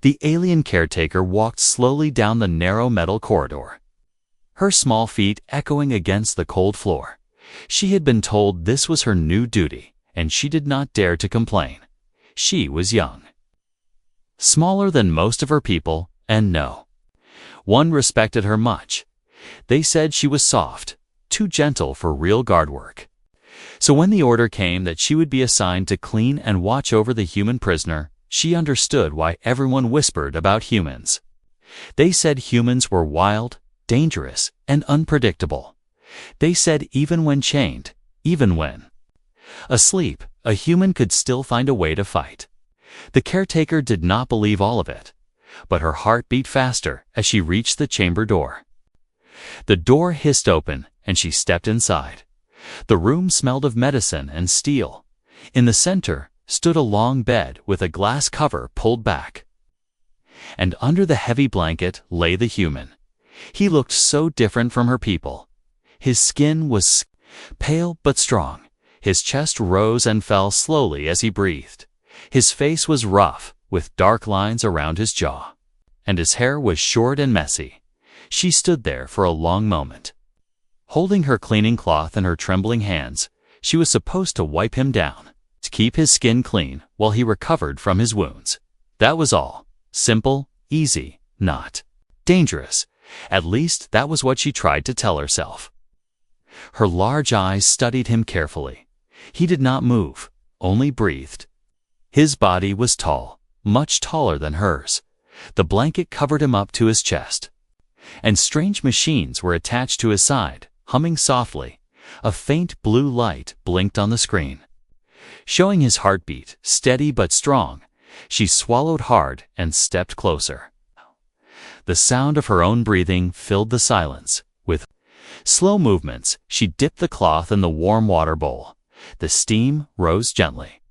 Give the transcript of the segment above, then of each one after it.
The alien caretaker walked slowly down the narrow metal corridor, her small feet echoing against the cold floor. She had been told this was her new duty, and she did not dare to complain. She was young, smaller than most of her people, and no one respected her much. They said she was soft, too gentle for real guard work. So when the order came that she would be assigned to clean and watch over the human prisoner, she understood why everyone whispered about humans. They said humans were wild, dangerous, and unpredictable. They said even when chained, even when asleep, a human could still find a way to fight. The caretaker did not believe all of it, but her heart beat faster as she reached the chamber door. The door hissed open, and she stepped inside. The room smelled of medicine and steel. In the center stood a long bed with a glass cover pulled back, and under the heavy blanket lay the human. He looked so different from her people. His skin was pale but strong. His chest rose and fell slowly as he breathed. His face was rough, with dark lines around his jaw, and his hair was short and messy. She stood there for a long moment, holding her cleaning cloth in her trembling hands. She was supposed to wipe him down, to keep his skin clean while he recovered from his wounds. That was all. Simple, easy, not dangerous. At least that was what she tried to tell herself. Her large eyes studied him carefully. He did not move, only breathed. His body was tall, much taller than hers. The blanket covered him up to his chest, and strange machines were attached to his side, humming softly. A faint blue light blinked on the screen, showing his heartbeat, steady but strong. She swallowed hard and stepped closer. The sound of her own breathing filled the silence. With slow movements, she dipped the cloth in the warm water bowl. The steam rose gently,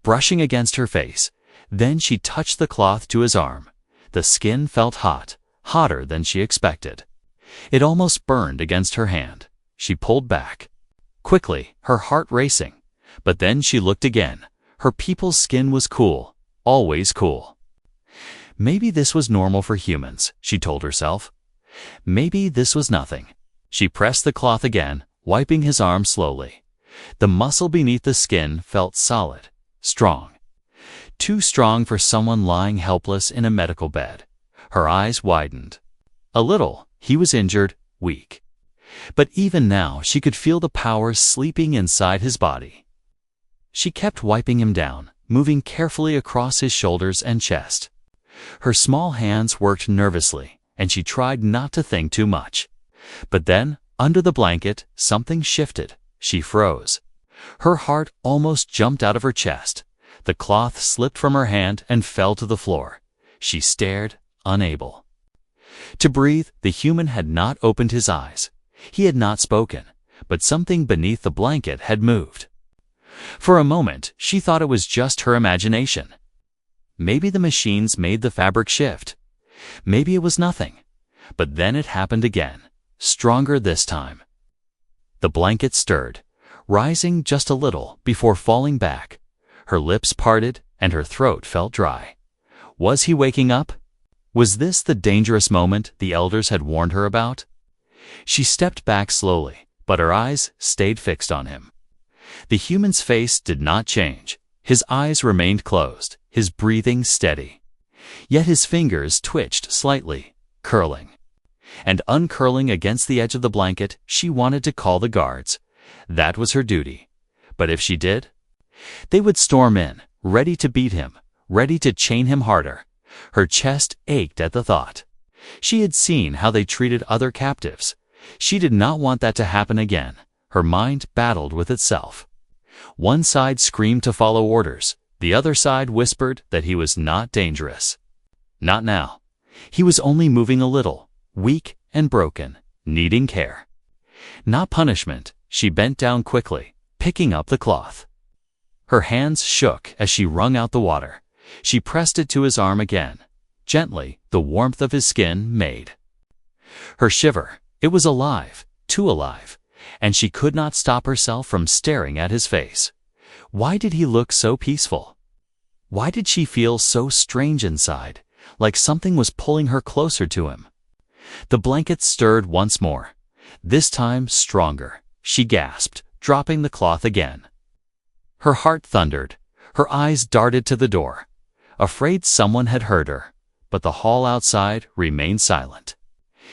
brushing against her face. Then she touched the cloth to his arm. The skin felt hot, hotter than she expected. It almost burned against her hand. She pulled back quickly, her heart racing. But then she looked again. Her people's skin was cool, always cool. Maybe this was normal for humans, she told herself. Maybe this was nothing. She pressed the cloth again, wiping his arm slowly. The muscle beneath the skin felt solid, strong. Too strong for someone lying helpless in a medical bed. Her eyes widened a little. He was injured, weak. But even now she could feel the power sleeping inside his body. She kept wiping him down, moving carefully across his shoulders and chest. Her small hands worked nervously, and she tried not to think too much. But then, under the blanket, something shifted. She froze. Her heart almost jumped out of her chest. The cloth slipped from her hand and fell to the floor. She stared, unable to breathe. The human had not opened his eyes. He had not spoken, but something beneath the blanket had moved. For a moment, she thought it was just her imagination. Maybe the machines made the fabric shift. Maybe it was nothing. But then it happened again, stronger this time. The blanket stirred, rising just a little before falling back. Her lips parted and her throat felt dry. Was he waking up? Was this the dangerous moment the elders had warned her about? She stepped back slowly, but her eyes stayed fixed on him. The human's face did not change. His eyes remained closed, his breathing steady. Yet his fingers twitched slightly, curling and uncurling against the edge of the blanket. She wanted to call the guards. That was her duty. But if she did, they would storm in, ready to beat him, ready to chain him harder. Her chest ached at the thought. She had seen how they treated other captives. She did not want that to happen again. Her mind battled with itself. One side screamed to follow orders. The other side whispered that he was not dangerous. Not now. He was only moving a little, weak and broken, needing care, not punishment. She bent down quickly, picking up the cloth. Her hands shook as she wrung out the water. She pressed it to his arm again. Gently, the warmth of his skin made her shiver. It was alive, too alive, and she could not stop herself from staring at his face. Why did he look so peaceful? Why did she feel so strange inside? like something was pulling her closer to him. The blanket stirred once more, this time stronger. She gasped, dropping the cloth again. Her heart thundered. Her eyes darted to the door, afraid someone had heard her, but the hall outside remained silent.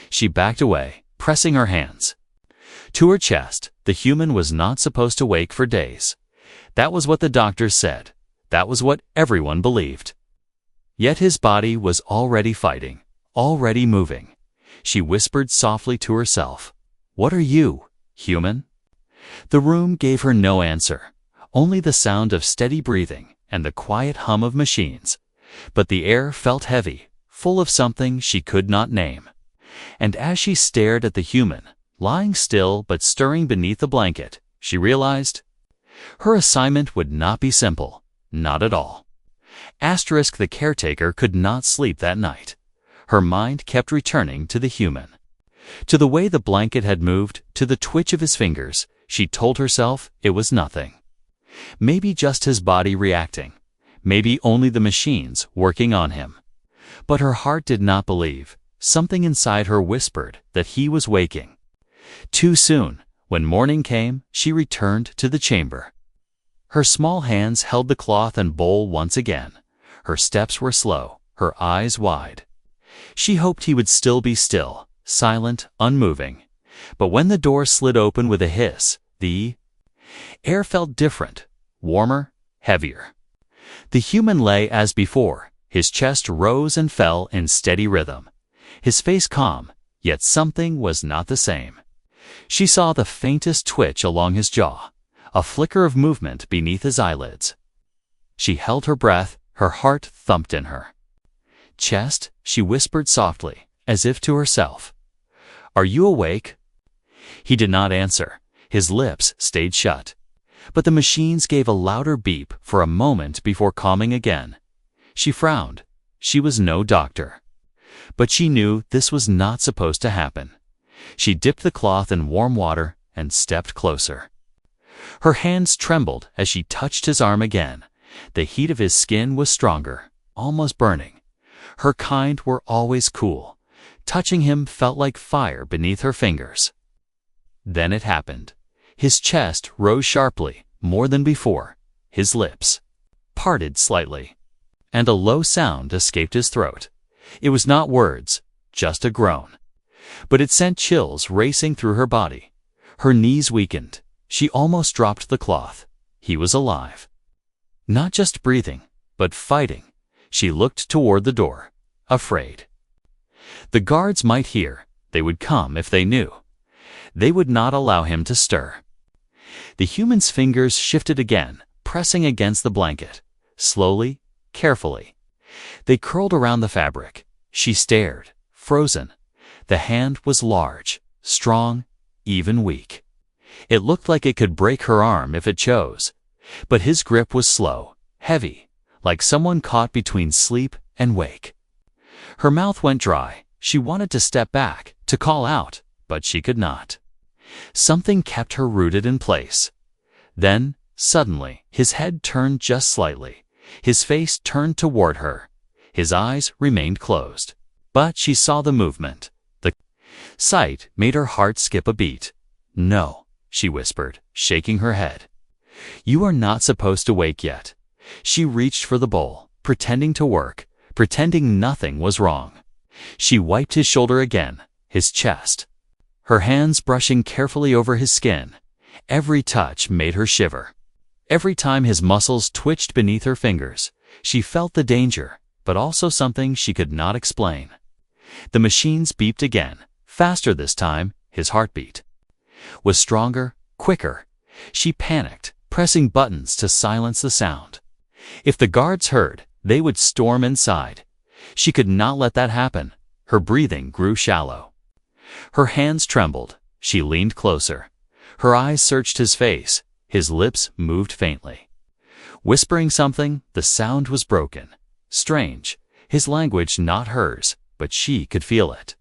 She backed away, pressing her hands to her chest. The human was not supposed to wake for days. That was what the doctors said. That was what everyone believed. Yet his body was already fighting, already moving. She whispered softly to herself, "What are you, human?" The room gave her no answer, only the sound of steady breathing and the quiet hum of machines. But the air felt heavy, full of something she could not name. And as she stared at the human, lying still but stirring beneath the blanket, she realized her assignment would not be simple, not at all. Asterisk, the caretaker could not sleep that night. Her mind kept returning to the human, to the way the blanket had moved, to the twitch of his fingers. She told herself it was nothing. Maybe just his body reacting, maybe only the machines working on him. But her heart did not believe. Something inside her whispered that he was waking. Too soon, when morning came, she returned to the chamber. Her small hands held the cloth and bowl once again. Her steps were slow, her eyes wide. She hoped he would still be still, silent, unmoving. But when the door slid open with a hiss, the air felt different, warmer, heavier. The human lay as before. His chest rose and fell in steady rhythm. His face calm, yet something was not the same. She saw the faintest twitch along his jaw, a flicker of movement beneath his eyelids. She held her breath, her heart thumped in her chest. She whispered softly, as if to herself, "Are you awake?" He did not answer. His lips stayed shut. But the machines gave a louder beep for a moment before calming again. She frowned. She was no doctor. But she knew this was not supposed to happen. She dipped the cloth in warm water and stepped closer. Her hands trembled as she touched his arm again. The heat of his skin was stronger, almost burning. Her kind were always cool. Touching him felt like fire beneath her fingers. Then it happened. His chest rose sharply, more than before. His lips parted slightly, and a low sound escaped his throat. It was not words, just a groan. But it sent chills racing through her body. Her knees weakened. She almost dropped the cloth. He was alive. Not just breathing, but fighting. She looked toward the door, afraid. The guards might hear. They would come if they knew. They would not allow him to stir. The human's fingers shifted again, pressing against the blanket, slowly, carefully. They curled around the fabric. She stared, frozen. The hand was large, strong, even weak. It looked like it could break her arm if it chose. But his grip was slow, heavy, like someone caught between sleep and wake. Her mouth went dry. She wanted to step back, to call out, but she could not. Something kept her rooted in place. Then, suddenly, his head turned just slightly. His face turned toward her. His eyes remained closed. But she saw the movement. The sight made her heart skip a beat. "No," she whispered, shaking her head. "You are not supposed to wake yet." She reached for the bowl, pretending to work, pretending nothing was wrong. She wiped his shoulder again, his chest, her hands brushing carefully over his skin. Every touch made her shiver. Every time his muscles twitched beneath her fingers, she felt the danger, but also something she could not explain. The machines beeped again, faster this time. His heartbeat was stronger, quicker. She panicked, pressing buttons to silence the sound. If the guards heard, they would storm inside. She could not let that happen. Her breathing grew shallow. Her hands trembled. She leaned closer. Her eyes searched his face. His lips moved faintly. Whispering something, the sound was broken. Strange. His language not hers, but she could feel it.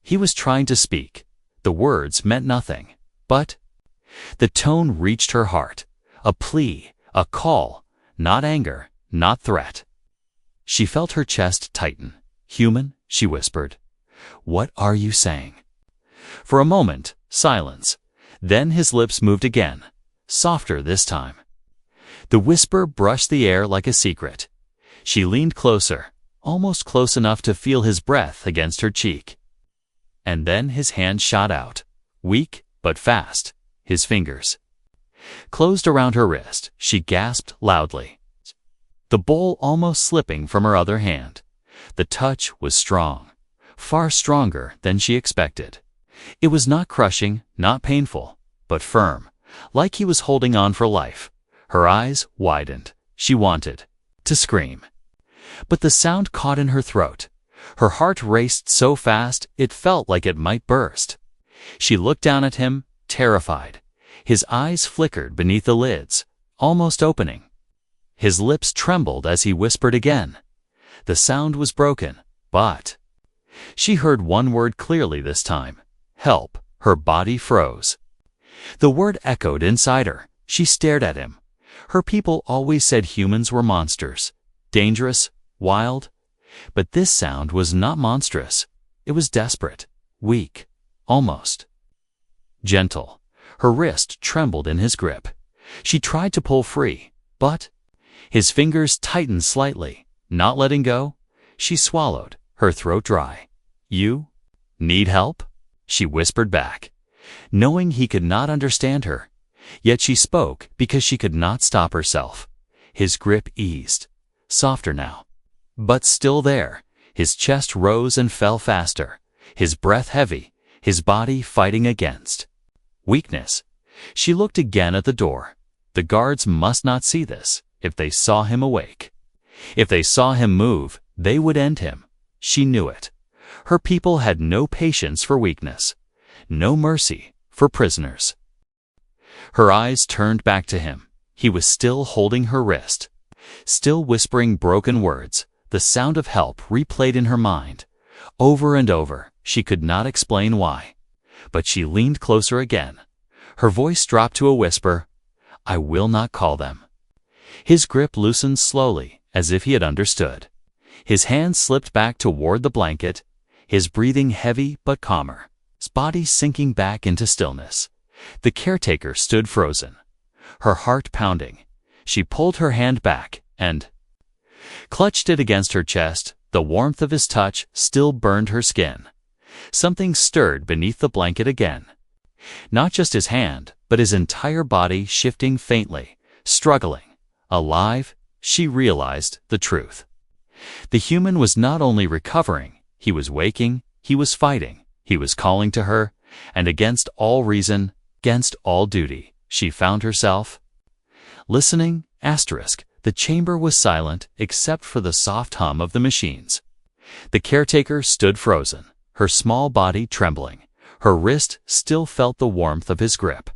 He was trying to speak. The words meant nothing. But the tone reached her heart. A plea, a call, not anger, not threat. She felt her chest tighten. "Human," she whispered. "What are you saying?" For a moment, silence. Then his lips moved again, softer this time. The whisper brushed the air like a secret. She leaned closer, almost close enough to feel his breath against her cheek. And then his hand shot out, weak but fast, his fingers closed around her wrist. She gasped loudly, the bowl almost slipping from her other hand. The touch was strong, far stronger than she expected. It was not crushing, not painful, but firm, like he was holding on for life. Her eyes widened. She wanted to scream, but the sound caught in her throat. Her heart raced so fast it felt like it might burst. She looked down at him, terrified. His eyes flickered beneath the lids, almost opening. His lips trembled as he whispered again. The sound was broken, but she heard one word clearly this time. Help. Her body froze. The word echoed inside her. She stared at him. Her people always said humans were monsters, dangerous, wild. But this sound was not monstrous. It was desperate, weak, almost gentle. Her wrist trembled in his grip. She tried to pull free, but his fingers tightened slightly. Not letting go, she swallowed, her throat dry. "You need help?" she whispered back, knowing he could not understand her. Yet she spoke because she could not stop herself. His grip eased, softer now, but still there. His chest rose and fell faster, his breath heavy, his body fighting against weakness. She looked again at the door. The guards must not see this. If they saw him awake, if they saw him move, they would end him. She knew it. Her people had no patience for weakness, no mercy for prisoners. Her eyes turned back to him. He was still holding her wrist, still whispering broken words. The sound of help replayed in her mind, over and over. She could not explain why, but she leaned closer again. Her voice dropped to a whisper. "I will not call them." His grip loosened slowly, as if he had understood. His hand slipped back toward the blanket, his breathing heavy but calmer, his body sinking back into stillness. The caretaker stood frozen, her heart pounding. She pulled her hand back and clutched it against her chest. The warmth of his touch still burned her skin. Something stirred beneath the blanket again. Not just his hand, but his entire body shifting faintly, struggling. Alive, she realized the truth. The human was not only recovering, he was waking, he was fighting, he was calling to her, and against all reason, against all duty, she found herself listening. The chamber was silent except for the soft hum of the machines. The caretaker stood frozen, her small body trembling. Her wrist still felt the warmth of his grip.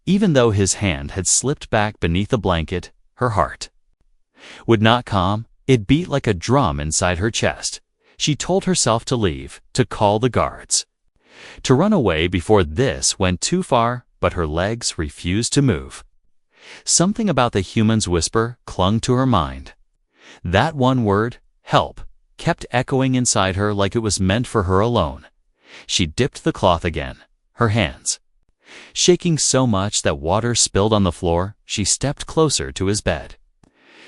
Even though his hand had slipped back beneath the blanket, her heart would not calm. It beat like a drum inside her chest. She told herself to leave, to call the guards, to run away before this went too far, but her legs refused to move. Something about the human's whisper clung to her mind. That one word, help, kept echoing inside her like it was meant for her alone. She dipped the cloth again, her hands shaking so much that water spilled on the floor. She stepped closer to his bed.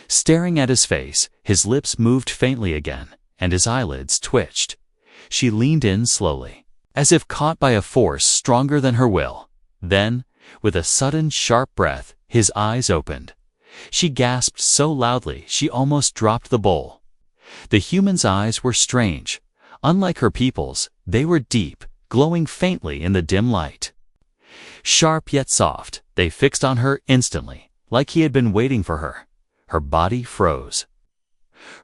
Staring at his face, his lips moved faintly again, and his eyelids twitched. She leaned in slowly, as if caught by a force stronger than her will. Then, with a sudden sharp breath, his eyes opened. She gasped so loudly she almost dropped the bowl. The human's eyes were strange. Unlike her people's, they were deep, glowing faintly in the dim light. Sharp yet soft, they fixed on her instantly, like he had been waiting for her. Her body froze.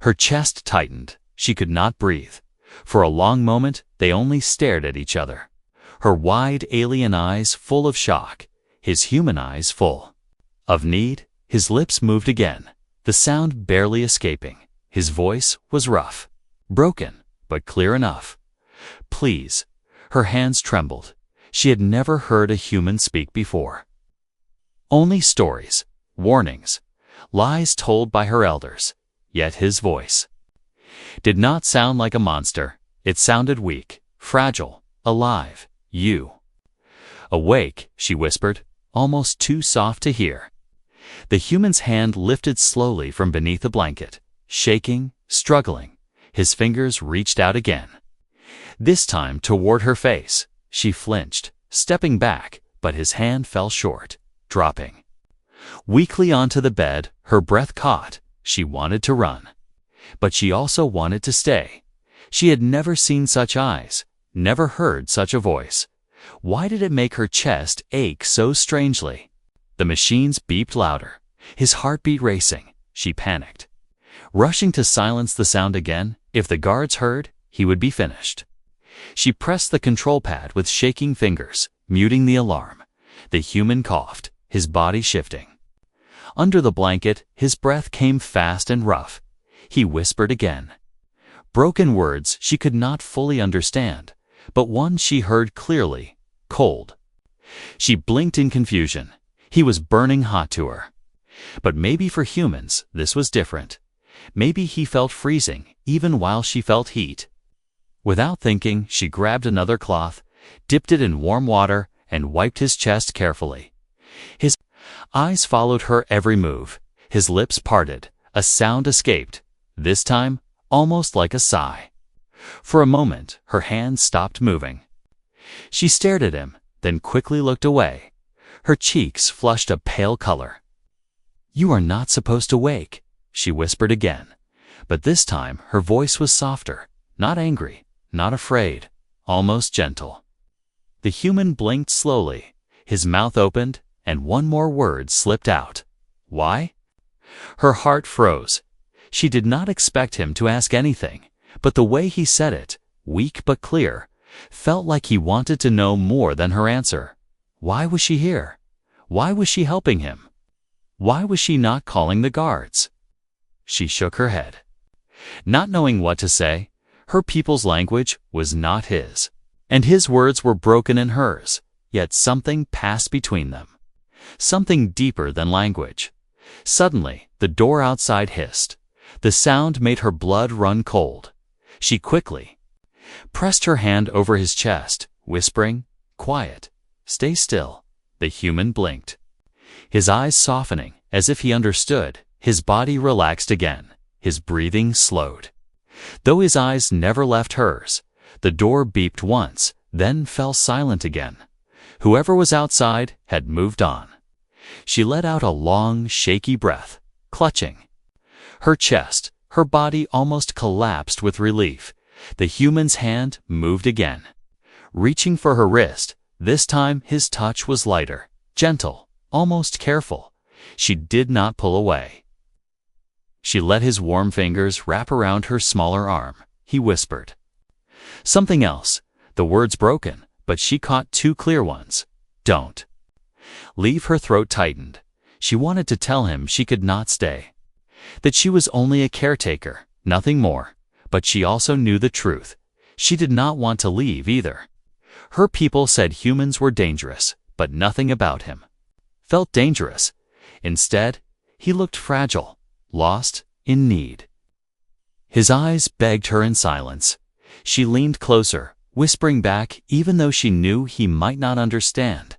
Her chest tightened. She could not breathe. For a long moment, they only stared at each other. Her wide alien eyes full of shock, his human eyes full of need. His lips moved again, the sound barely escaping. His voice was rough, broken, but clear enough. "Please." Her hands trembled. She had never heard a human speak before. Only stories, warnings, lies told by her elders. Yet his voice, Did not sound like a monster. It sounded weak, fragile, alive. You. Awake, she whispered, almost too soft to hear. The human's hand lifted slowly from beneath the blanket, shaking, struggling. His fingers reached out again. This time toward her face. She flinched, stepping back, but his hand fell short, dropping weakly onto the bed. Her breath caught. She wanted to run. But she also wanted to stay. She had never seen such eyes, never heard such a voice. Why did it make her chest ache so strangely? The machines beeped louder, his heartbeat racing. She panicked, rushing to silence the sound again. If the guards heard, he would be finished. She pressed the control pad with shaking fingers, muting the alarm. The human coughed, his body shifting. Under the blanket, his breath came fast and rough. He whispered again. Broken words she could not fully understand, but one she heard clearly, cold. She blinked in confusion. He was burning hot to her. But maybe for humans, this was different. Maybe he felt freezing, even while she felt heat. Without thinking, she grabbed another cloth, dipped it in warm water, and wiped his chest carefully. His eyes followed her every move. His lips parted. A sound escaped, this time almost like a sigh. For a moment, her hands stopped moving. She stared at him, then quickly looked away. Her cheeks flushed a pale color. You are not supposed to wake, she whispered again. But this time her voice was softer, not angry, not afraid, almost gentle. The human blinked slowly. His mouth opened, and one more word slipped out. Why? Her heart froze. She did not expect him to ask anything, but the way he said it, weak but clear, felt like he wanted to know more than her answer. Why was she here? Why was she helping him? Why was she not calling the guards? She shook her head. Not knowing what to say, her people's language was not his, and his words were broken in hers, yet something passed between them. Something deeper than language. Suddenly, the door outside hissed. The sound made her blood run cold. She quickly pressed her hand over his chest, whispering, Quiet, stay still. The human blinked. His eyes softening, as if he understood. His body relaxed again. His breathing slowed. Though his eyes never left hers, the door beeped once, then fell silent again. Whoever was outside had moved on. She let out a long, shaky breath, clutching her chest. Her body almost collapsed with relief. The human's hand moved again, reaching for her wrist. This time his touch was lighter, gentle, almost careful. She did not pull away. She let his warm fingers wrap around her smaller arm. He whispered something else, the words broken, but she caught two clear ones. Don't leave. Her throat tightened. She wanted to tell him she could not stay, that she was only a caretaker, nothing more, but she also knew the truth. She did not want to leave either. Her people said humans were dangerous, but nothing about him felt dangerous. Instead, he looked fragile, lost, in need. His eyes begged her in silence. She leaned closer, whispering back even though she knew he might not understand.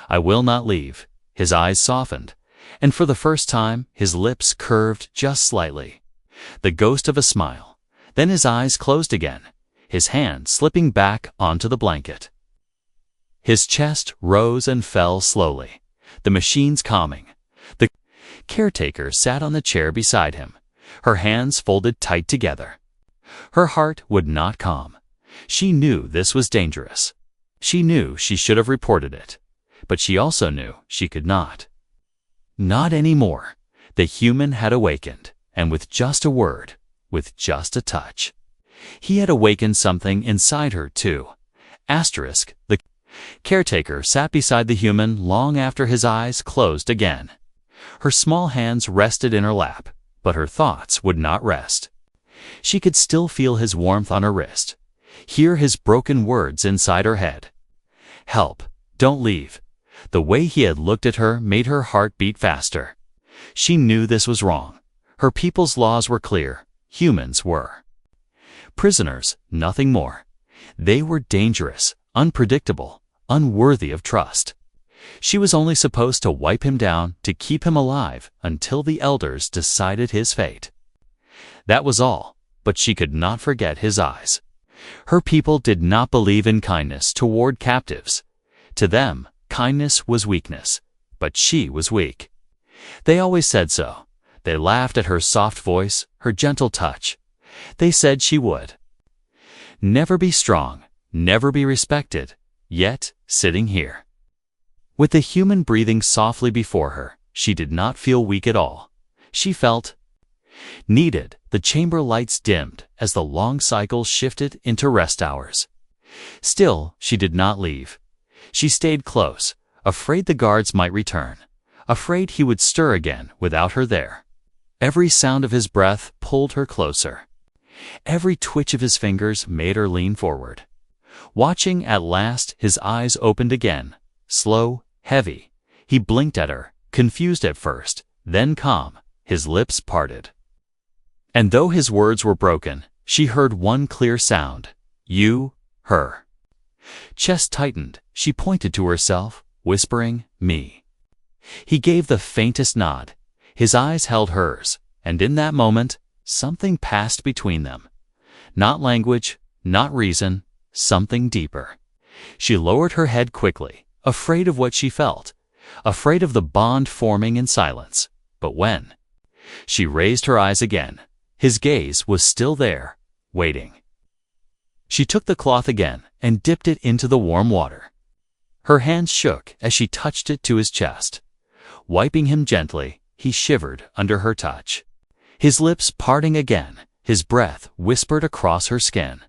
I will not leave. His eyes softened, and for the first time his lips curved just slightly. The ghost of a smile. Then his eyes closed again, his hand slipping back onto the blanket. His chest rose and fell slowly, the machines calming. The caretaker sat on the chair beside him, her hands folded tight together. Her heart would not calm. She knew this was dangerous. She knew she should have reported it, but she also knew she could not. Not anymore. The human had awakened, and with just a word, with just a touch. He had awakened something inside her too. Asterisk, the caretaker sat beside the human long after his eyes closed again. Her small hands rested in her lap, but her thoughts would not rest. She could still feel his warmth on her wrist, hear his broken words inside her head. Help, don't leave. The way he had looked at her made her heart beat faster. She knew this was wrong. Her people's laws were clear. Humans were prisoners, nothing more. They were dangerous, unpredictable, unworthy of trust. She was only supposed to wipe him down to keep him alive until the elders decided his fate. That was all, but she could not forget his eyes. Her people did not believe in kindness toward captives. To them, kindness was weakness, but she was weak. They always said so. They laughed at her soft voice, her gentle touch. They said she would never be strong, never be respected, yet sitting here, with the human breathing softly before her, she did not feel weak at all. She felt needed. The chamber lights dimmed as the long cycle shifted into rest hours. Still, she did not leave. She stayed close, afraid the guards might return, afraid he would stir again without her there. Every sound of his breath pulled her closer. Every twitch of his fingers made her lean forward. Watching, at last, his eyes opened again, slow, heavy. He blinked at her, confused at first, then calm, his lips parted. And though his words were broken, she heard one clear sound. You, her. Chest tightened, she pointed to herself, whispering, me. He gave the faintest nod. His eyes held hers, and in that moment, something passed between them. Not language, not reason, something deeper. She lowered her head quickly, afraid of what she felt, afraid of the bond forming in silence. But when she raised her eyes again, his gaze was still there, waiting. She took the cloth again and dipped it into the warm water. Her hands shook as she touched it to his chest. Wiping him gently, he shivered under her touch. His lips parting again, his breath whispered across her skin.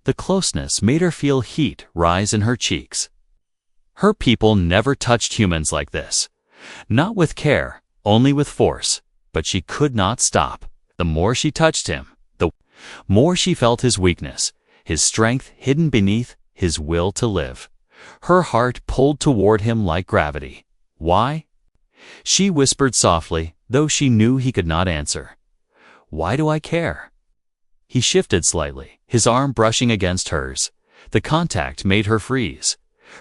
The closeness made her feel heat rise in her cheeks. Her people never touched humans like this. Not with care, only with force. But she could not stop. The more she touched him, the more she felt his weakness, his strength hidden beneath his will to live. Her heart pulled toward him like gravity. Why? She whispered softly, though she knew he could not answer. Why do I care? He shifted slightly, his arm brushing against hers. The contact made her freeze.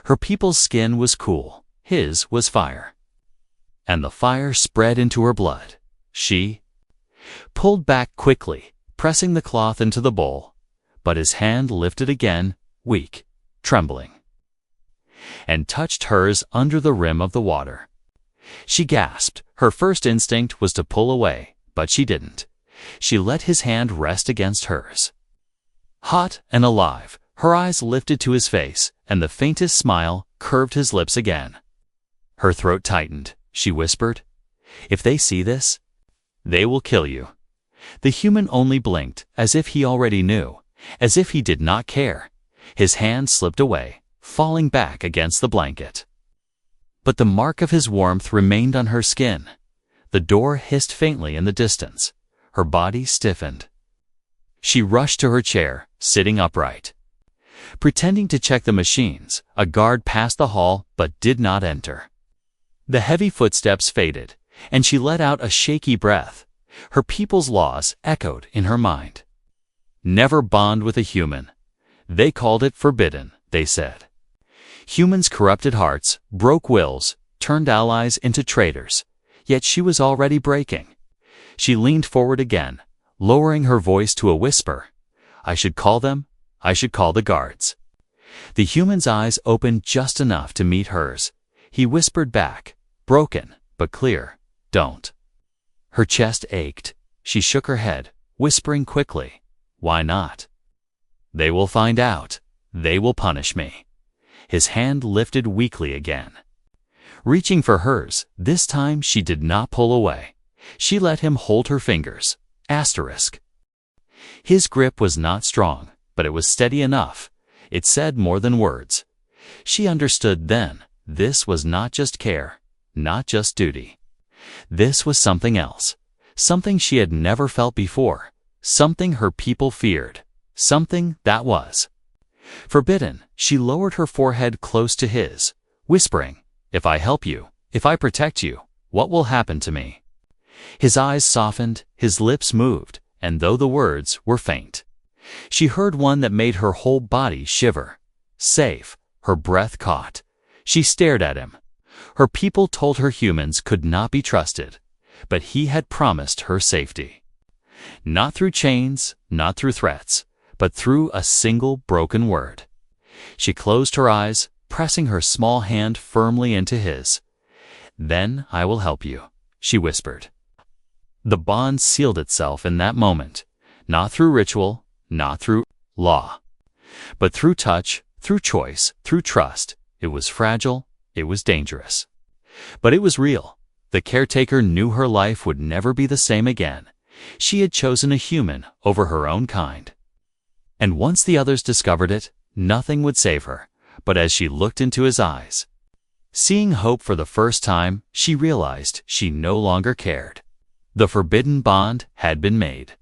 Her people's skin was cool, his was fire. And the fire spread into her blood. She pulled back quickly, pressing the cloth into the bowl, but his hand lifted again, weak, trembling, and touched hers under the rim of the water. She gasped. Her first instinct was to pull away, but she didn't. She let his hand rest against hers. Hot and alive, her eyes lifted to his face, and the faintest smile curved his lips again. Her throat tightened. She whispered, "If they see this, they will kill you." The human only blinked, as if he already knew, as if he did not care. His hand slipped away, falling back against the blanket. But the mark of his warmth remained on her skin. The door hissed faintly in the distance. Her body stiffened. She rushed to her chair, sitting upright. Pretending to check the machines, a guard passed the hall but did not enter. The heavy footsteps faded, and she let out a shaky breath. Her people's laws echoed in her mind. Never bond with a human. They called it forbidden, they said. Humans corrupted hearts, broke wills, turned allies into traitors. Yet she was already breaking. She leaned forward again, lowering her voice to a whisper. I should call them. I should call the guards. The human's eyes opened just enough to meet hers. He whispered back, broken but clear, don't. Her chest ached. She shook her head, whispering quickly, why not? They will find out. They will punish me. His hand lifted weakly again. Reaching for hers, this time she did not pull away. She let him hold her fingers. Asterisk. His grip was not strong, but it was steady enough. It said more than words. She understood then, this was not just care, not just duty. This was something else, something she had never felt before, something her people feared, something that was forbidden. She lowered her forehead close to his, whispering, if I help you, if I protect you, what will happen to me? His eyes softened, his lips moved, and though the words were faint, she heard one that made her whole body shiver. Safe, her breath caught. She stared at him. Her people told her humans could not be trusted, but he had promised her safety. Not through chains, not through threats, but through a single broken word. She closed her eyes, pressing her small hand firmly into his. "Then I will help you," she whispered. The bond sealed itself in that moment, not through ritual, not through law, but through touch, through choice, through trust. It was fragile, it was dangerous. But it was real. The caretaker knew her life would never be the same again. She had chosen a human over her own kind. And once the others discovered it, nothing would save her. But as she looked into his eyes, seeing hope for the first time, she realized she no longer cared. The forbidden bond had been made.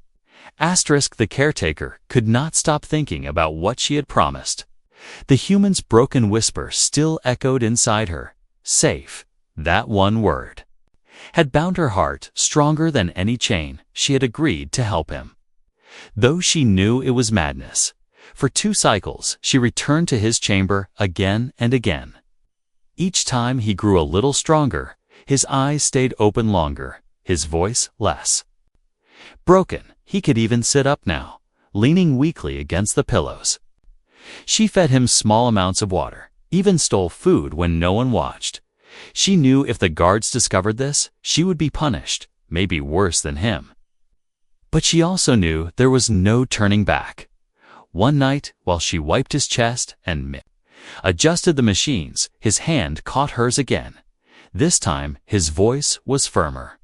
The caretaker could not stop thinking about what she had promised. The human's broken whisper still echoed inside her. Safe, that one word, had bound her heart stronger than any chain. She had agreed to help him. Though she knew it was madness, for 2 cycles she returned to his chamber again and again. Each time he grew a little stronger, his eyes stayed open longer, his voice less broken. He could even sit up now, leaning weakly against the pillows. She fed him small amounts of water, even stole food when no one watched. She knew if the guards discovered this, she would be punished, maybe worse than him. But she also knew there was no turning back. One night, while she wiped his chest and adjusted the machines, his hand caught hers again. This time, his voice was firmer.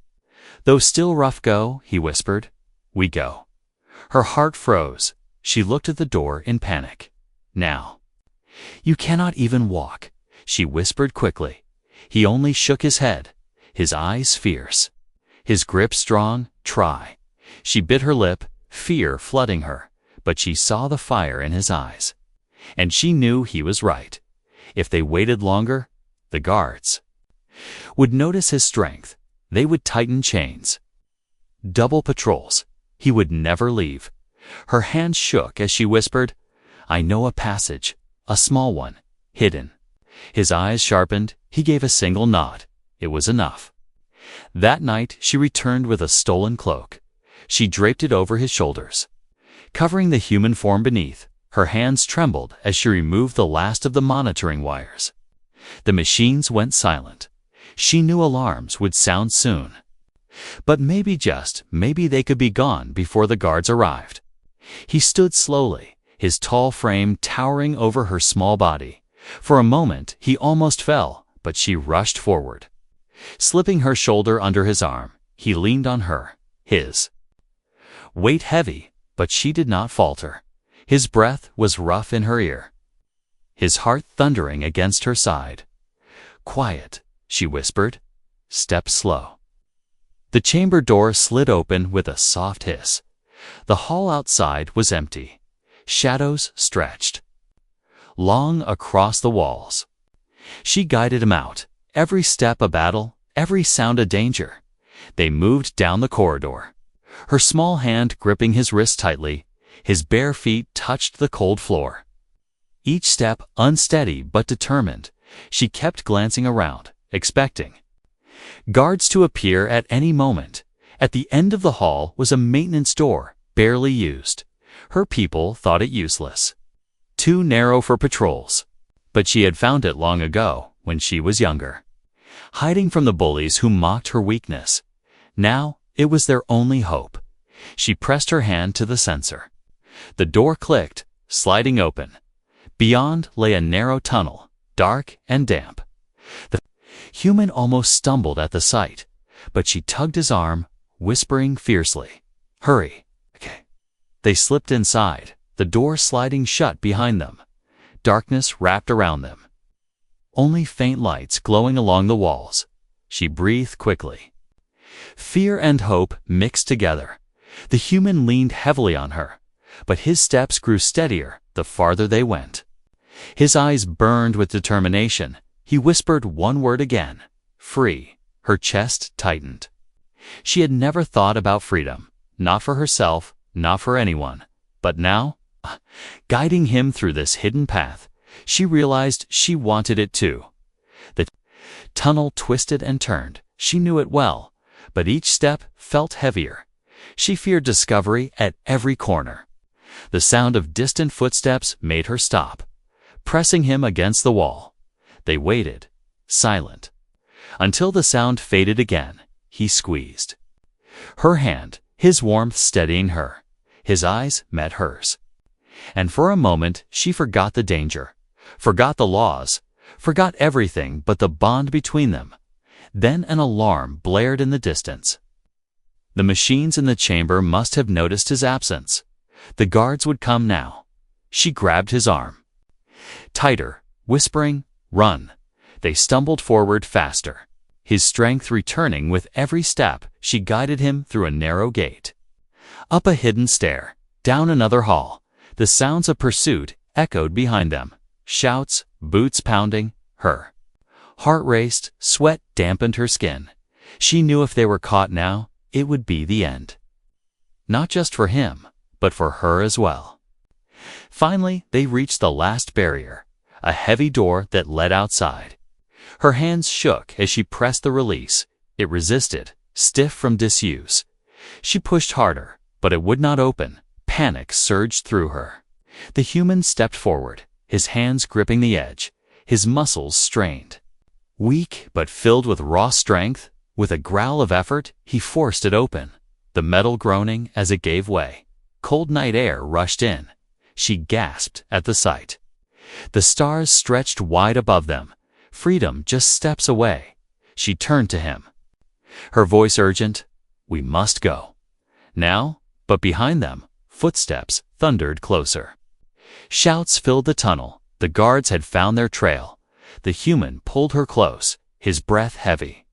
"Though still rough go," he whispered. "We go." Her heart froze. She looked at the door in panic. "Now." "You cannot even walk," she whispered quickly. He only shook his head, his eyes fierce, his grip strong. "Try." She bit her lip, fear flooding her, but she saw the fire in his eyes. And she knew he was right. If they waited longer, the guards would notice his strength. They would tighten chains. Double patrols. He would never leave. Her hand shook as she whispered, "I know a passage, a small one, hidden." His eyes sharpened. He gave a single nod. It was enough. That night she returned with a stolen cloak. She draped it over his shoulders, covering the human form beneath. Her hands trembled as she removed the last of the monitoring wires. The machines went silent. She knew alarms would sound soon. But maybe, just maybe, they could be gone before the guards arrived. He stood slowly, his tall frame towering over her small body. For a moment he almost fell, but she rushed forward. Slipping her shoulder under his arm, he leaned on her, his weight heavy, but she did not falter. His breath was rough in her ear, his heart thundering against her side. "Quiet," she whispered. "Step slow." The chamber door slid open with a soft hiss. The hall outside was empty. Shadows stretched long across the walls. She guided him out, every step a battle, every sound a danger. They moved down the corridor, her small hand gripping his wrist tightly. His bare feet touched the cold floor. Each step unsteady but determined. She kept glancing around, expecting guards to appear at any moment. At the end of the hall was a maintenance door, barely used. Her people thought it useless, too narrow for patrols. But she had found it long ago, when she was younger, hiding from the bullies who mocked her weakness. Now it was their only hope. She pressed her hand to the sensor. The door clicked, sliding open. Beyond lay a narrow tunnel, dark and damp. The human almost stumbled at the sight, but she tugged his arm, whispering fiercely, "Hurry." "Okay." They slipped inside, the door sliding shut behind them. Darkness wrapped around them, only faint lights glowing along the walls. She breathed quickly. Fear and hope mixed together. The human leaned heavily on her, but his steps grew steadier the farther they went. His eyes burned with determination. He whispered one word again, "Free." Her chest tightened. She had never thought about freedom, not for herself, not for anyone. But now, guiding him through this hidden path, she realized she wanted it too. The tunnel twisted and turned. She knew it well, but each step felt heavier. She feared discovery at every corner. The sound of distant footsteps made her stop, pressing him against the wall. They waited, silent, until the sound faded again. He squeezed her hand, his warmth steadying her. His eyes met hers. And for a moment she forgot the danger, forgot the laws, forgot everything but the bond between them. Then an alarm blared in the distance. The machines in the chamber must have noticed his absence. The guards would come now. She grabbed his arm tighter, whispering, "Run." They stumbled forward faster. His strength returning with every step, she guided him through a narrow gate, up a hidden stair, down another hall. The sounds of pursuit echoed behind them. Shouts, boots pounding. Her heart raced, sweat dampened her skin. She knew if they were caught now, it would be the end. Not just for him, but for her as well. Finally, they reached the last barrier, a heavy door that led outside. Her hands shook as she pressed the release. It resisted, stiff from disuse. She pushed harder, but it would not open. Panic surged through her. The human stepped forward, his hands gripping the edge, his muscles strained. Weak but filled with raw strength, with a growl of effort, he forced it open, the metal groaning as it gave way. Cold night air rushed in. She gasped at the sight. The stars stretched wide above them. Freedom just steps away. She turned to him, her voice urgent, "We must go." Now, but behind them, footsteps thundered closer. Shouts filled the tunnel. The guards had found their trail. The human pulled her close, his breath heavy,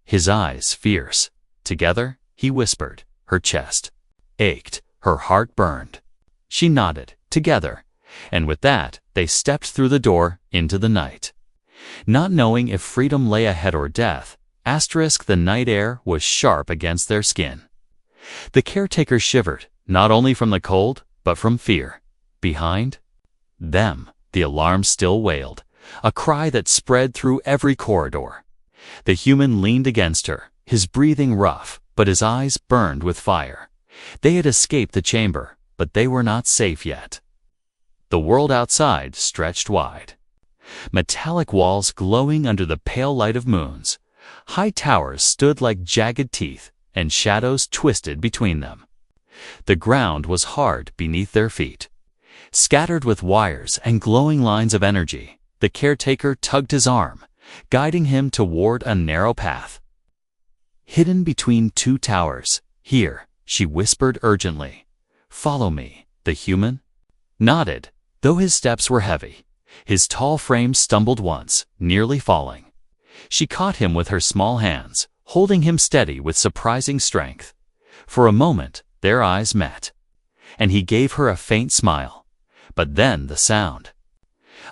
his eyes fierce. Together, he whispered. Her chest ached, her heart burned. She nodded, together, and with that, they stepped through the door into the night. Not knowing if freedom lay ahead or death, the night air was sharp against their skin. The caretaker shivered, not only from the cold, but from fear. Behind them, the alarm still wailed, a cry that spread through every corridor. The human leaned against her, his breathing rough, but his eyes burned with fire. They had escaped the chamber, but they were not safe yet. The world outside stretched wide. Metallic walls glowing under the pale light of moons. High towers stood like jagged teeth, and shadows twisted between them. The ground was hard beneath their feet, scattered with wires and glowing lines of energy. The caretaker tugged his arm, guiding him toward a narrow path. Hidden between two towers, here, she whispered urgently. "Follow me." The human nodded, though his steps were heavy. His tall frame stumbled once, nearly falling. She caught him with her small hands, holding him steady with surprising strength. For a moment, their eyes met, and he gave her a faint smile. But then the sound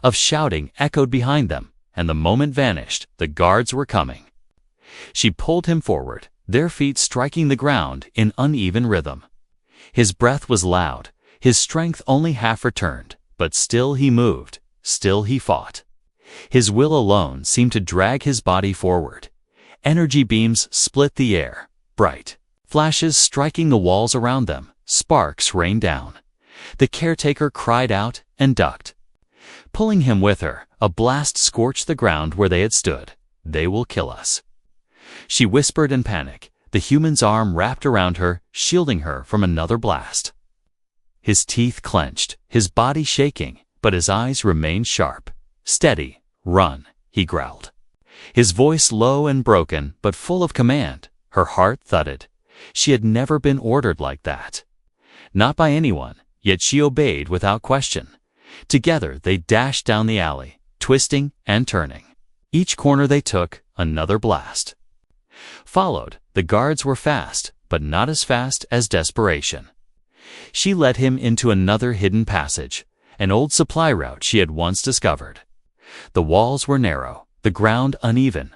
of shouting echoed behind them, and the moment vanished. The guards were coming. She pulled him forward, their feet striking the ground in uneven rhythm. His breath was loud, his strength only half returned, but still he moved, still he fought. His will alone seemed to drag his body forward. Energy beams split the air, bright flashes striking the walls around them. Sparks rained down. The caretaker cried out and ducked, pulling him with her. A blast scorched the ground where they had stood. "They will kill us," she whispered in panic. The human's arm wrapped around her, shielding her from another blast. His teeth clenched, his body shaking, but his eyes remained sharp. "Steady, run," he growled. His voice low and broken, but full of command. Her heart thudded. She had never been ordered like that. Not by anyone, yet she obeyed without question. Together they dashed down the alley, twisting and turning. Each corner they took, another blast followed. The guards were fast, but not as fast as desperation. She led him into another hidden passage, an old supply route she had once discovered. The walls were narrow, the ground uneven.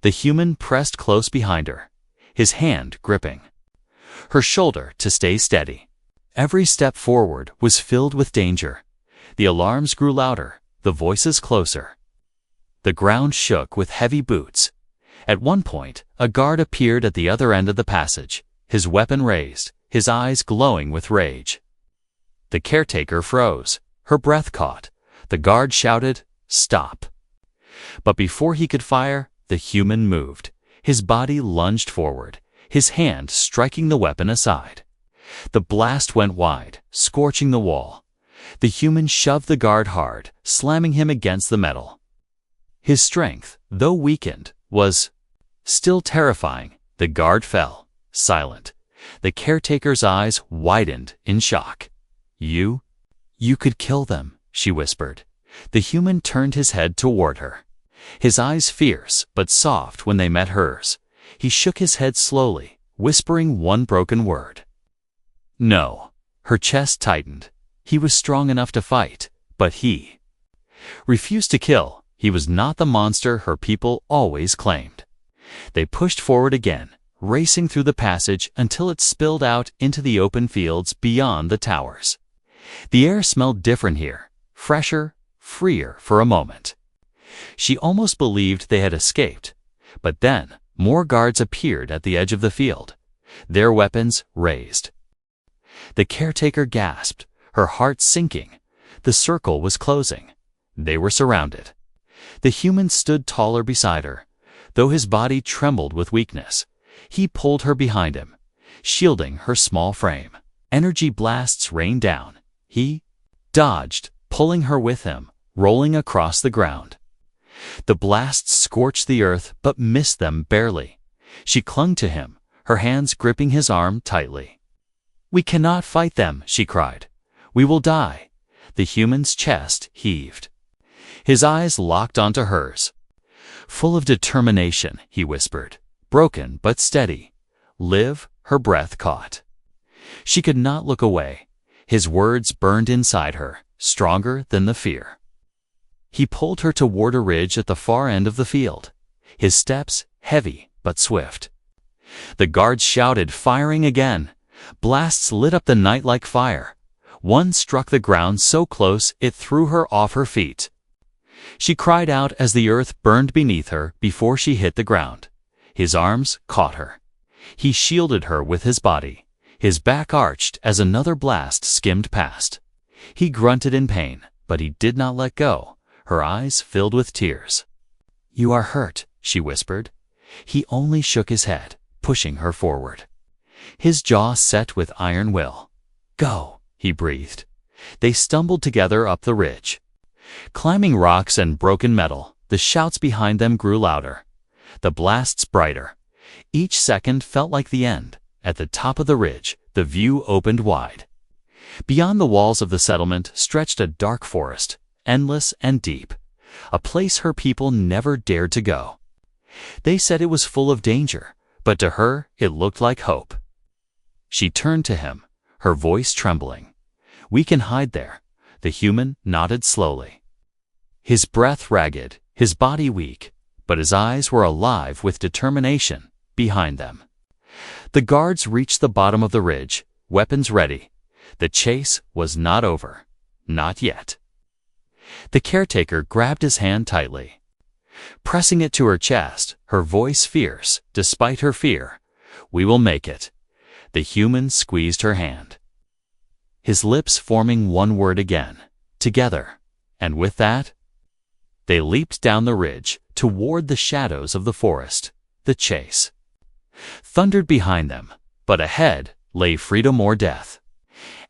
The human pressed close behind her, his hand gripping her shoulder to stay steady. Every step forward was filled with danger. The alarms grew louder, the voices closer. The ground shook with heavy boots. At one point, a guard appeared at the other end of the passage, his weapon raised, his eyes glowing with rage. The caretaker froze, her breath caught. The guard shouted, "Stop!" But before he could fire, the human moved. His body lunged forward, his hand striking the weapon aside. The blast went wide, scorching the wall. The human shoved the guard hard, slamming him against the metal. His strength, though weakened, was still terrifying. The guard fell, silent. The caretaker's eyes widened in shock. You could kill them," she whispered. The human turned his head toward her. His eyes fierce but soft when they met hers. He shook his head slowly, whispering one broken word. "No." Her chest tightened. He was strong enough to fight, but he refused to kill. He was not the monster her people always claimed. They pushed forward again, racing through the passage until it spilled out into the open fields beyond the towers. The air smelled different here, fresher, freer for a moment. She almost believed they had escaped, but then more guards appeared at the edge of the field, their weapons raised. The caretaker gasped, her heart sinking. The circle was closing. They were surrounded. The human stood taller beside her, though his body trembled with weakness. He pulled her behind him, shielding her small frame. Energy blasts rained down. He dodged, pulling her with him, rolling across the ground. The blasts scorched the earth but missed them barely. She clung to him, her hands gripping his arm tightly. "We cannot fight them," she cried. "We will die." The human's chest heaved. His eyes locked onto hers. "Full of determination," he whispered, broken but steady. "Live," her breath caught. She could not look away. His words burned inside her, stronger than the fear. He pulled her toward a ridge at the far end of the field, his steps heavy but swift. The guards shouted, firing again. Blasts lit up the night like fire. One struck the ground so close it threw her off her feet. She cried out as the earth burned beneath her before she hit the ground. His arms caught her. He shielded her with his body. His back arched as another blast skimmed past. He grunted in pain, but he did not let go, her eyes filled with tears. "You are hurt," she whispered. He only shook his head, pushing her forward. His jaw set with iron will. "Go," he breathed. They stumbled together up the ridge. Climbing rocks and broken metal, the shouts behind them grew louder, the blasts brighter. Each second felt like the end. At the top of the ridge, the view opened wide. Beyond the walls of the settlement stretched a dark forest, endless and deep, a place her people never dared to go. They said it was full of danger, but to her it looked like hope. She turned to him, her voice trembling. "We can hide there." The human nodded slowly. His breath ragged, his body weak, but his eyes were alive with determination behind them. The guards reached the bottom of the ridge, weapons ready. The chase was not over. Not yet. The caretaker grabbed his hand tightly, pressing it to her chest, her voice fierce, despite her fear. "We will make it." The human squeezed her hand, his lips forming one word again, "Together." And with that, they leaped down the ridge toward the shadows of the forest. The chase thundered behind them, but ahead lay freedom or death.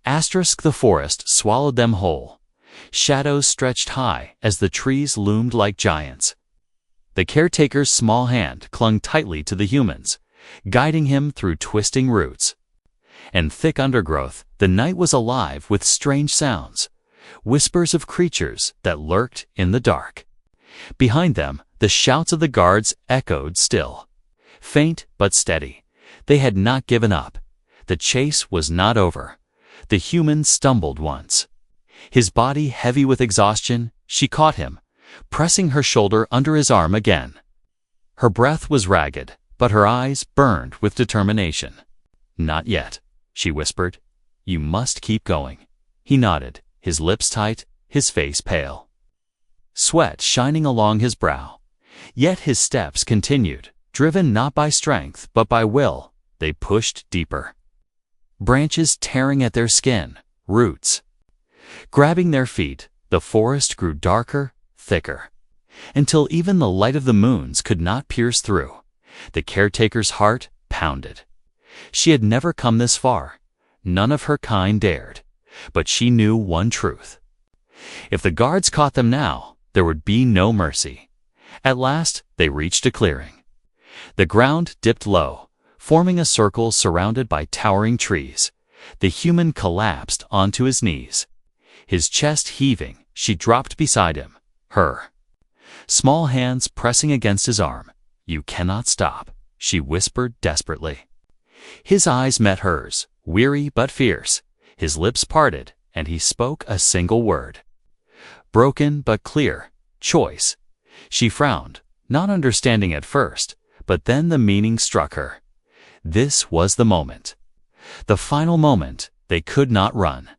The forest swallowed them whole. Shadows stretched high as the trees loomed like giants. The caretaker's small hand clung tightly to the human's, guiding him through twisting roots. And thick undergrowth, the night was alive with strange sounds, whispers of creatures that lurked in the dark. Behind them, the shouts of the guards echoed still, faint but steady. They had not given up. The chase was not over. The human stumbled once. His body heavy with exhaustion, she caught him, pressing her shoulder under his arm again. Her breath was ragged, but her eyes burned with determination. Not yet, she whispered. You must keep going. He nodded, his lips tight, his face pale, sweat shining along his brow. Yet his steps continued, driven not by strength but by will. They pushed deeper. Branches tearing at their skin, roots grabbing their feet, the forest grew darker, thicker, until even the light of the moons could not pierce through. The caretaker's heart pounded. She had never come this far. None of her kind dared. But she knew one truth. If the guards caught them now, there would be no mercy. At last, they reached a clearing. The ground dipped low, forming a circle surrounded by towering trees. The human collapsed onto his knees. His chest heaving, she dropped beside him, her small hands pressing against his arm. You cannot stop, she whispered desperately. His eyes met hers, weary but fierce. His lips parted, and he spoke a single word. Broken but clear, choice. She frowned, not understanding at first, but then the meaning struck her. This was the moment. The final moment. They could not run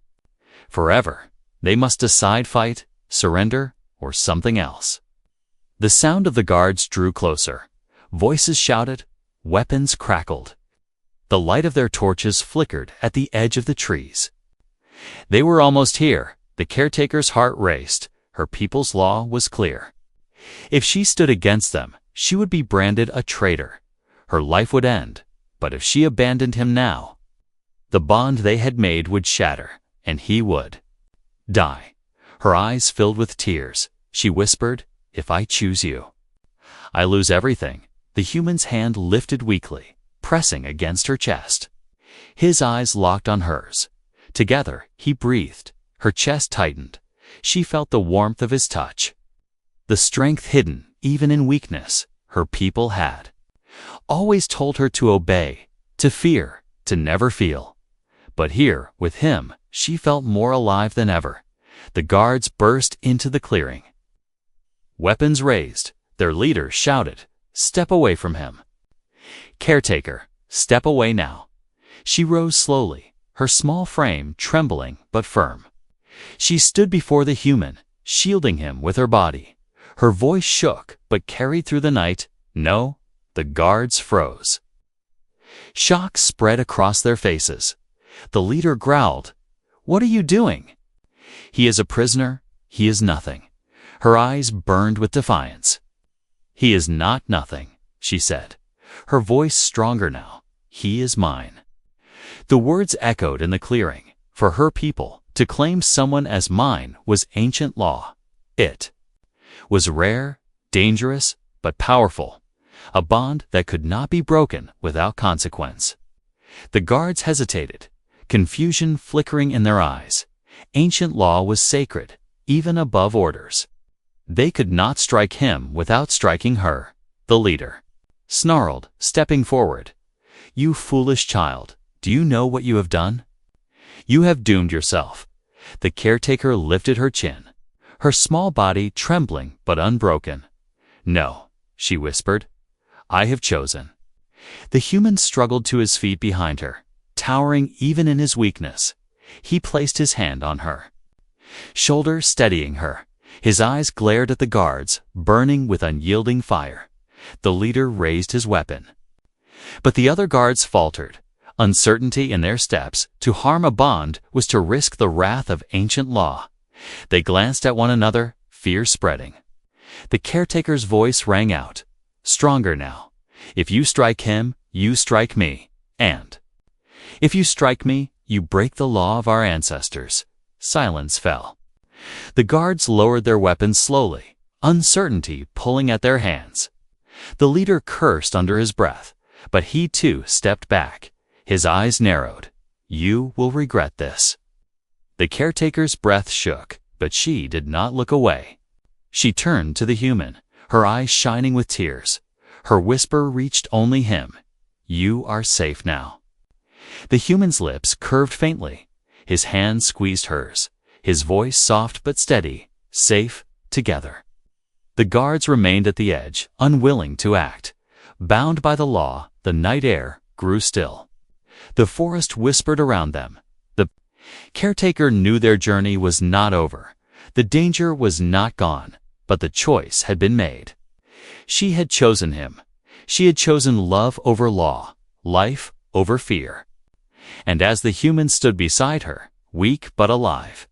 forever. They must decide: fight, surrender, or something else. The sound of the guards drew closer. Voices shouted, weapons crackled. The light of their torches flickered at the edge of the trees. They were almost here. The caretaker's heart raced. Her people's law was clear. If she stood against them, she would be branded a traitor. Her life would end. But if she abandoned him now, the bond they had made would shatter, and he would die. Her eyes filled with tears. She whispered, if I choose you, I lose everything. The human's hand lifted weakly, pressing against her chest. His eyes locked on hers. Together, he breathed. Her chest tightened. She felt the warmth of his touch. The strength hidden, even in weakness, her people had always told her to obey, to fear, to never feel. But here, with him, she felt more alive than ever. The guards burst into the clearing. Weapons raised, their leader shouted, step away from him. Caretaker, step away now. She rose slowly, her small frame trembling but firm. She stood before the human, shielding him with her body. Her voice shook but carried through the night. No, the guards froze. Shock spread across their faces. The leader growled, what are you doing? He is a prisoner. He is nothing. Her eyes burned with defiance. He is not nothing, she said, her voice stronger now. He is mine. The words echoed in the clearing. For her people, to claim someone as mine was ancient law. It was rare, dangerous, but powerful. A bond that could not be broken without consequence. The guards hesitated, confusion flickering in their eyes. Ancient law was sacred, even above orders. They could not strike him without striking her. The leader snarled, stepping forward. You foolish child, do you know what you have done? You have doomed yourself. The caretaker lifted her chin, her small body trembling but unbroken. No, she whispered. I have chosen. The human struggled to his feet behind her, towering even in his weakness. He placed his hand on her shoulder, steadying her. His eyes glared at the guards, burning with unyielding fire. The leader raised his weapon. But the other guards faltered. Uncertainty in their steps. To harm a bond was to risk the wrath of ancient law. They glanced at one another, fear spreading. The caretaker's voice rang out, stronger now. If you strike him, you strike me. And if you strike me, you break the law of our ancestors. Silence fell. The guards lowered their weapons slowly, uncertainty pulling at their hands. The leader cursed under his breath, but he too stepped back. His eyes narrowed. You will regret this. The caretaker's breath shook, but she did not look away. She turned to the human, her eyes shining with tears. Her whisper reached only him. You are safe now. The human's lips curved faintly. His hand squeezed hers, his voice soft but steady. Safe, together. The guards remained at the edge, unwilling to act. Bound by the law, the night air grew still. The forest whispered around them. The caretaker knew their journey was not over. The danger was not gone, but the choice had been made. She had chosen him. She had chosen love over law, life over fear. And as the human stood beside her, weak but alive,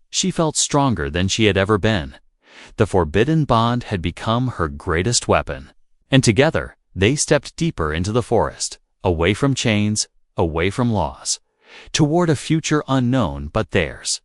she felt stronger than she had ever been. The forbidden bond had become her greatest weapon. And together, they stepped deeper into the forest, away from chains, away from laws, toward a future unknown but theirs.